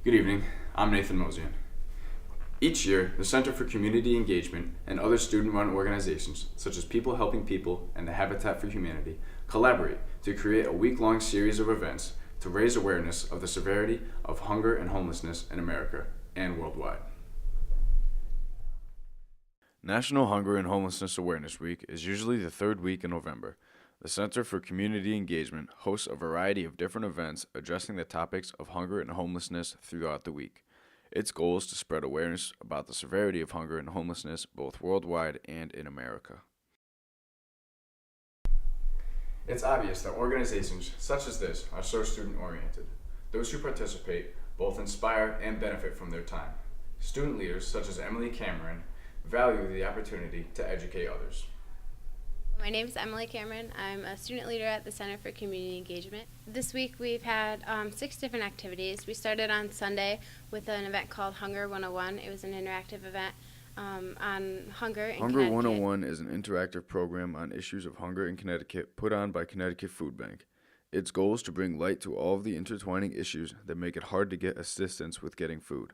Good evening, I'm Nathan Mosian. Each year, the Center for Community Engagement and other student-run organizations, such as People Helping People and the Habitat for Humanity, collaborate to create a week-long series of events to raise awareness of the severity of hunger and homelessness in America and worldwide. National Hunger and Homelessness Awareness Week is usually the third week in November. The Center for Community Engagement hosts a variety of different events addressing the topics of hunger and homelessness throughout the week. Its goal is to spread awareness about the severity of hunger and homelessness both worldwide and in America. It's obvious that organizations such as this are so student-oriented. Those who participate both inspire and benefit from their time. Student leaders such as Emily Cameron value the opportunity to educate others. My name is Emily Cameron. I'm a student leader at the Center for Community Engagement. This week we've had 6 different activities. We started on Sunday with an event called Hunger 101. It was an interactive event on hunger in Hunger Connecticut. 101 is an interactive program on issues of hunger in Connecticut put on by Connecticut Food Bank. Its goal is to bring light to all of the intertwining issues that make it hard to get assistance with getting food.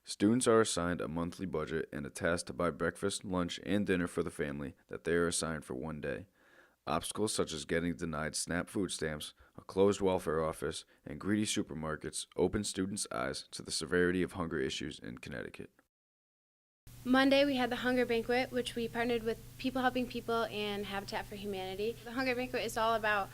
Students are assigned a monthly budget and a task to buy breakfast, lunch, and dinner for the family that they are assigned for one day. Obstacles such as getting denied SNAP food stamps, a closed welfare office, and greedy supermarkets open students' eyes to the severity of hunger issues in Connecticut. Monday we had the Hunger Banquet, which we partnered with People Helping People and Habitat for Humanity. The Hunger Banquet is all about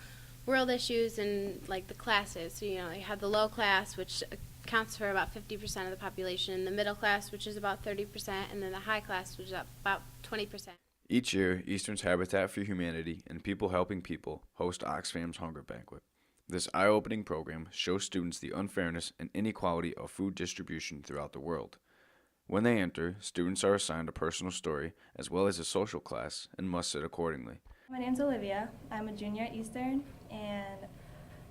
world issues and like the classes. So, you have the low class, which accounts for about 50% of the population, the middle class, which is about 30%, and then the high class, which is about 20%. Each year, Eastern's Habitat for Humanity and People Helping People host Oxfam's Hunger Banquet. This eye-opening program shows students the unfairness and inequality of food distribution throughout the world. When they enter, students are assigned a personal story as well as a social class and must sit accordingly. My name's Olivia. I'm a junior at Eastern, and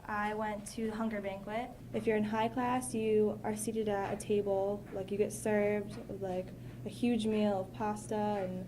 I went to the Hunger Banquet. If you're in high class, you are seated at a table, like you get served like a huge meal of pasta and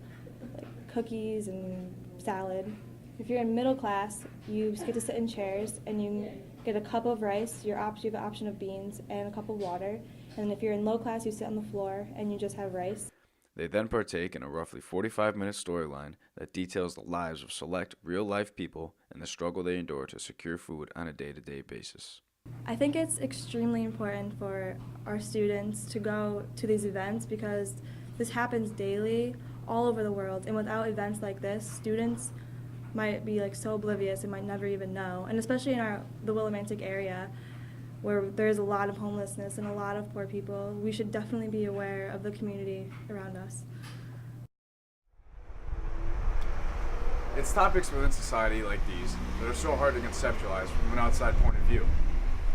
like cookies and salad. If you're in middle class, you get to sit in chairs and you get a cup of rice, you have an option of beans and a cup of water. And if you're in low class, you sit on the floor and you just have rice. They then partake in a roughly 45-minute storyline that details the lives of select real-life people and the struggle they endure to secure food on a day-to-day basis. I think it's extremely important for our students to go to these events because this happens daily all over the world, and without events like this, students might be so oblivious and might never even know. And especially in the Willimantic area, where there's a lot of homelessness and a lot of poor people, we should definitely be aware of the community around us. It's topics within society like these that are so hard to conceptualize from an outside point of view.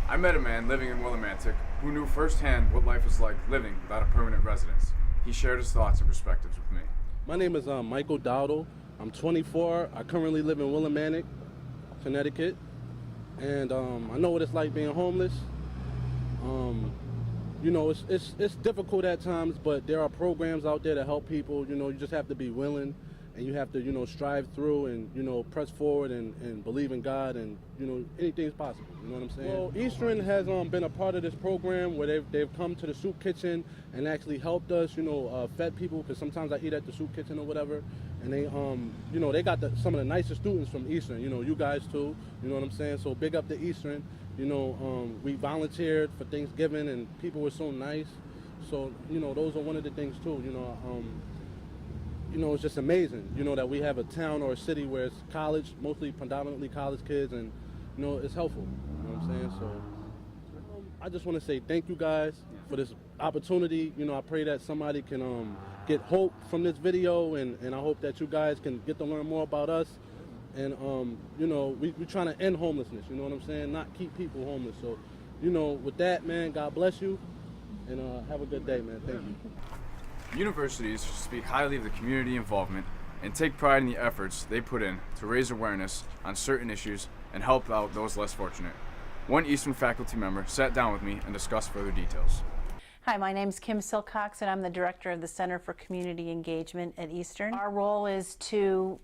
I met a man living in Willimantic who knew firsthand what life was like living without a permanent residence. He shared his thoughts and perspectives with me. My name is Michael Dowdle. I'm 24. I currently live in Willimantic, Connecticut. And I know what it's like being homeless. It's difficult at times, but there are programs out there to help people. You just have to be willing, and you have to, strive through and, press forward and believe in God, and, anything's possible. You know what I'm saying? Well, Eastern has been a part of this program where they've come to the soup kitchen and actually helped us, fed people, because sometimes I eat at the soup kitchen or whatever. And they, they got some of the nicest students from Eastern, you guys too, you know what I'm saying? So big up to Eastern, we volunteered for Thanksgiving and people were so nice. So, those are one of the things too, it's just amazing, that we have a town or a city where it's college, mostly predominantly college kids, and, it's helpful, you know what I'm saying? So I just want to say thank you guys for this opportunity. I pray that somebody can get hope from this video, and I hope that you guys can get to learn more about us. And, we're trying to end homelessness, you know what I'm saying? Not keep people homeless. So, with that, man, God bless you, and have a good day, man. Thank you. Universities speak highly of the community involvement and take pride in the efforts they put in to raise awareness on certain issues and help out those less fortunate. One Eastern faculty member sat down with me and discussed further details. Hi, my name is Kim Silcox, and I'm the director of the Center for Community Engagement at Eastern. Our role is to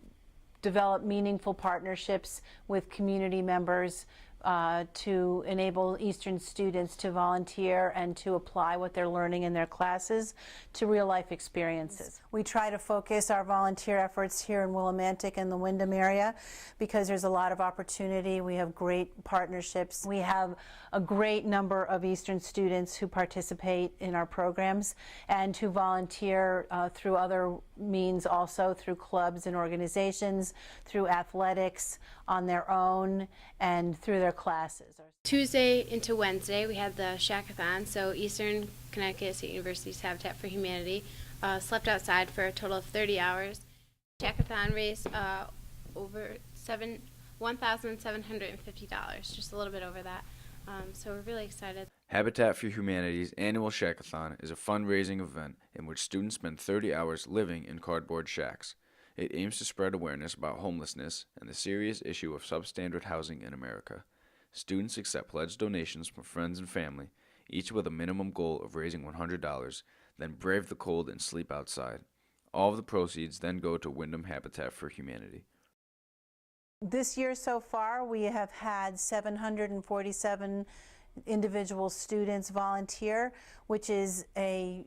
develop meaningful partnerships with community members to enable Eastern students to volunteer and to apply what they're learning in their classes to real-life experiences. We try to focus our volunteer efforts here in Willimantic and the Windham area because there's a lot of opportunity. We have great partnerships. We have a great number of Eastern students who participate in our programs and who volunteer through other means, also through clubs and organizations, through athletics on their own, and through their classes. Tuesday into Wednesday, we had the Shackathon, so Eastern Connecticut State University's Habitat for Humanity slept outside for a total of 30 hours. Shackathon raised over $1,750, just a little bit over that. So we're really excited. Habitat for Humanity's annual Shackathon is a fundraising event in which students spend 30 hours living in cardboard shacks. It aims to spread awareness about homelessness and the serious issue of substandard housing in America. Students accept pledged donations from friends and family, each with a minimum goal of raising $100, then brave the cold and sleep outside. All of the proceeds then go to Windham Habitat for Humanity. This year so far, we have had 747 individual students volunteer, which is a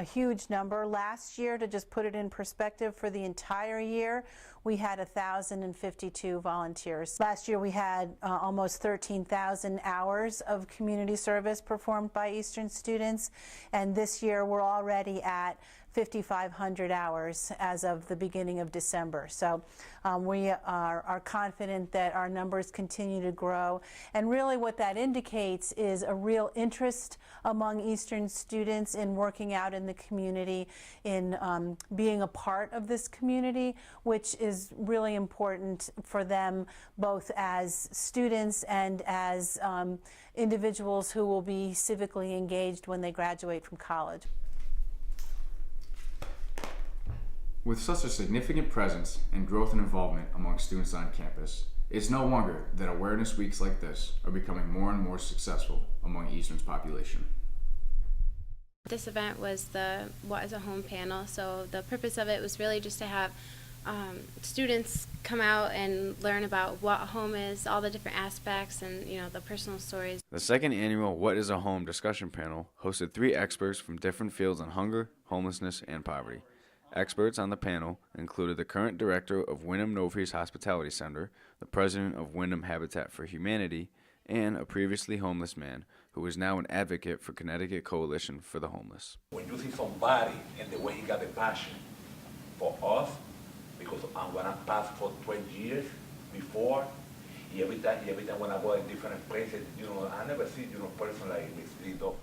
huge number. Last year, to just put it in perspective, for the entire year, we had 1,052 volunteers. Last year, we had almost 13,000 hours of community service performed by Eastern students, and this year we're already at 5,500 hours as of the beginning of December. So we are confident that our numbers continue to grow. And really what that indicates is a real interest among Eastern students in working out in the community, in being a part of this community, which is really important for them both as students and as individuals who will be civically engaged when they graduate from college. With such a significant presence and growth and involvement among students on campus, it's no wonder that awareness weeks like this are becoming more and more successful among Eastern's population. This event was the What is a Home panel, so the purpose of it was really just to have students come out and learn about what a home is, all the different aspects, and the personal stories. The second annual What is a Home discussion panel hosted 3 experts from different fields on hunger, homelessness, and poverty. Experts on the panel included the current director of Wyndham Novaries Hospitality Center, the president of Windham Habitat for Humanity, and a previously homeless man who is now an advocate for Connecticut Coalition for the Homeless. When you see somebody and the way he got the passion for us, because when I passed for 12 years before, every time when I go in different places, I never see person like Ms. Duffy.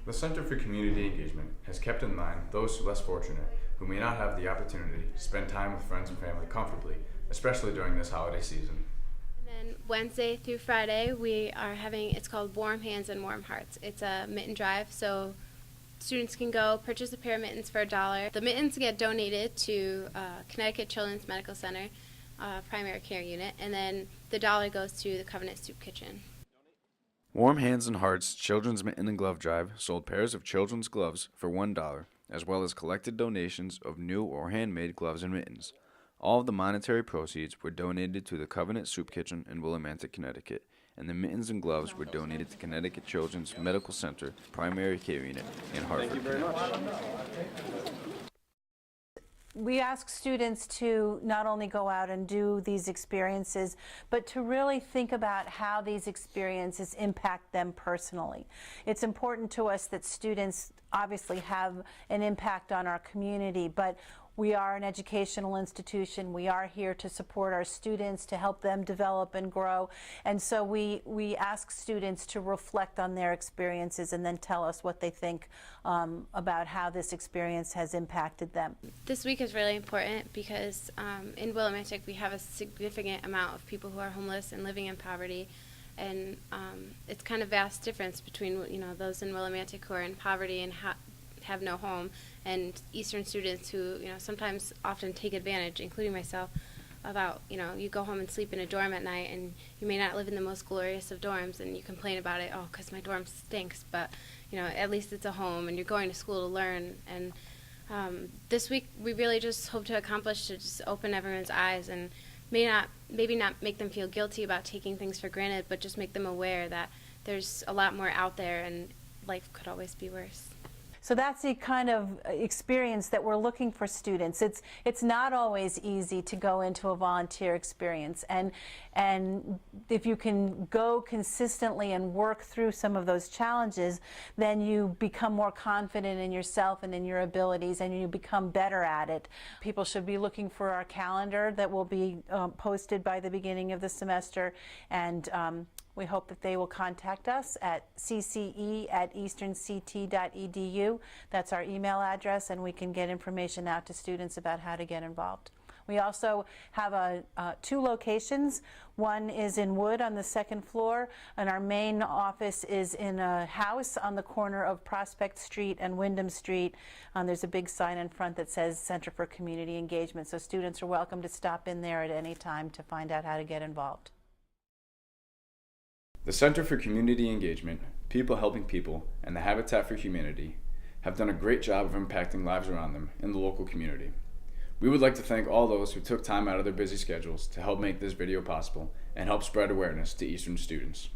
The Center for Community Engagement has kept in mind those less fortunate who may not have the opportunity to spend time with friends and family comfortably, especially during this holiday season. And then Wednesday through Friday, we are having, it's called Warm Hands and Warm Hearts. It's a mitten drive, so students can go purchase a pair of mittens for $1. The mittens get donated to Connecticut Children's Medical Center primary care unit, and then the $1 goes to the Covenant Soup Kitchen. Warm Hands and Hearts Children's Mitten and Glove Drive sold pairs of children's gloves for $1, as well as collected donations of new or handmade gloves and mittens. All of the monetary proceeds were donated to the Covenant Soup Kitchen in Willimantic, Connecticut, and the mittens and gloves were donated to Connecticut Children's Medical Center Primary Care Unit in Hartford. Thank you very much. We ask students to not only go out and do these experiences, but to really think about how these experiences impact them personally. It's important to us that students obviously have an impact on our community, but we are an educational institution. We are here to support our students, to help them develop and grow. And so we ask students to reflect on their experiences and then tell us what they think about how this experience has impacted them. This week is really important because in Willimantic we have a significant amount of people who are homeless and living in poverty. And it's kind of vast difference between those in Willimantic who are in poverty and have no home, and Eastern students who sometimes often take advantage, including myself, about you go home and sleep in a dorm at night, and you may not live in the most glorious of dorms, and you complain about it, oh, because my dorm stinks, but at least it's a home, and you're going to school to learn. And this week we really just hope to accomplish to just open everyone's eyes and maybe not make them feel guilty about taking things for granted, but just make them aware that there's a lot more out there and life could always be worse. So that's the kind of experience that we're looking for students. It's not always easy to go into a volunteer experience, and if you can go consistently and work through some of those challenges, then you become more confident in yourself and in your abilities, and you become better at it. People should be looking for our calendar that will be posted by the beginning of the semester, and we hope that they will contact us at cce@easternct.edu. That's our email address, and we can get information out to students about how to get involved. We also have 2 locations. One is in Wood on the 2nd floor, and our main office is in a house on the corner of Prospect Street and Wyndham Street. There's a big sign in front that says Center for Community Engagement, so students are welcome to stop in there at any time to find out how to get involved. The Center for Community Engagement, People Helping People, and the Habitat for Humanity have done a great job of impacting lives around them in the local community. We would like to thank all those who took time out of their busy schedules to help make this video possible and help spread awareness to Eastern students.